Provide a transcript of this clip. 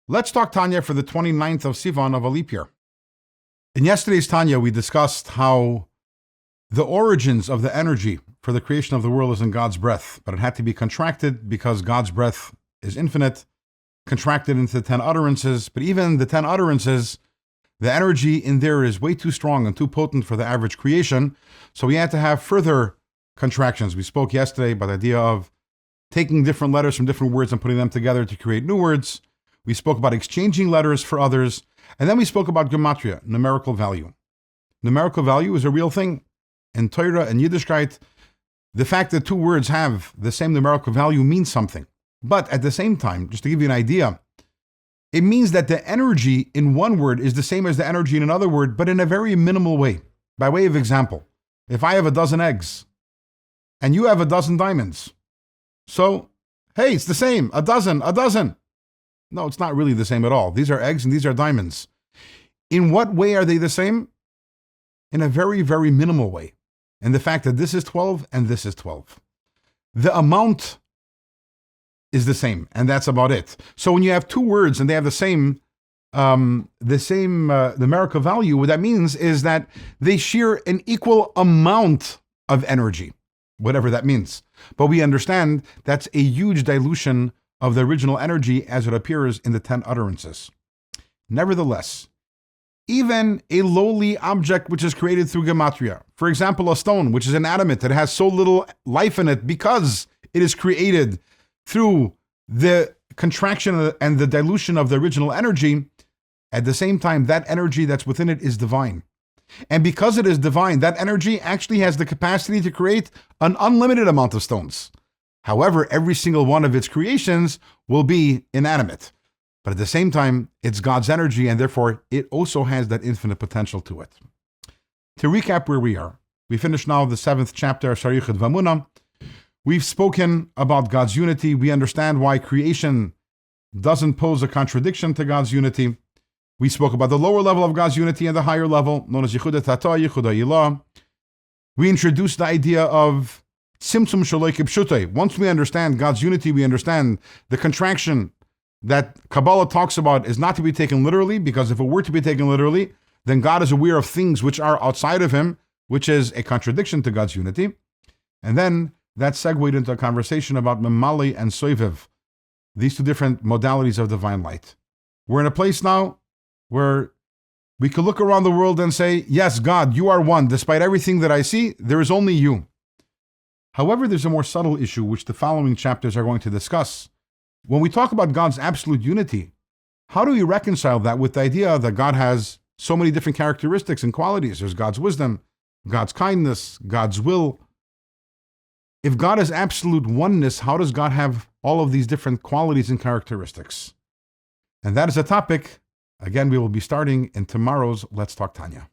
Let's talk Tanya for the 29th of Sivan of a leap year. In yesterday's Tanya, we discussed how the origins of the energy for the creation of the world is in God's breath, but it had to be contracted because God's breath is infinite, contracted into the 10 utterances. But even the 10 utterances, the energy in there is way too strong and too potent for the average creation. So we had to have further contractions. We spoke yesterday about the idea of taking different letters from different words and putting them together to create new words. We spoke about exchanging letters for others. And then we spoke about Gematriya, numerical value. Numerical value is a real thing. In Torah and Yiddishkeit, the fact that two words have the same numerical value means something. But at the same time, just to give you an idea, it means that the energy in one word is the same as the energy in another word, but in a very minimal way. By way of example, if I have a dozen eggs and you have a dozen diamonds, so, hey, it's the same, a dozen. No, it's not really the same at all. These are eggs and these are diamonds. In what way are they the same? In a very, very minimal way. And the fact that this is 12 and this is 12. The amount is the same, and that's about it. So when you have two words and they have the same numerical value, what that means is that they share an equal amount of energy, whatever that means. But we understand that's a huge dilution of the original energy as it appears in the 10 utterances. Nevertheless, even a lowly object which is created through Gematriya, for example, a stone which is inanimate, that has so little life in it because it is created through the contraction and the dilution of the original energy, at the same time, that energy that's within it is divine. And because it is divine, that energy actually has the capacity to create an unlimited amount of stones. However, every single one of its creations will be inanimate. But at the same time, it's God's energy, and therefore it also has that infinite potential to it. To recap where we are, we finished now the 7th chapter of Sharichut Vamuna. We've spoken about God's unity. We understand why creation doesn't pose a contradiction to God's unity. We spoke about the lower level of God's unity and the higher level, known as Yichud Tata, Yichud Ilah. We introduced the idea of Simtsum Shaloi Kipshutei. Once we understand God's unity, we understand the contraction that Kabbalah talks about is not to be taken literally, because if it were to be taken literally, then God is aware of things which are outside of him, which is a contradiction to God's unity. And then that segued into a conversation about Memali and Soiviv, these two different modalities of divine light. We're in a place now where we could look around the world and say, yes, God, you are one. Despite everything that I see, there is only you. However, there's a more subtle issue, which the following chapters are going to discuss. When we talk about God's absolute unity, how do we reconcile that with the idea that God has so many different characteristics and qualities? There's God's wisdom, God's kindness, God's will. If God is absolute oneness, how does God have all of these different qualities and characteristics? And that is a topic, again, we will be starting in tomorrow's Let's Talk Tanya.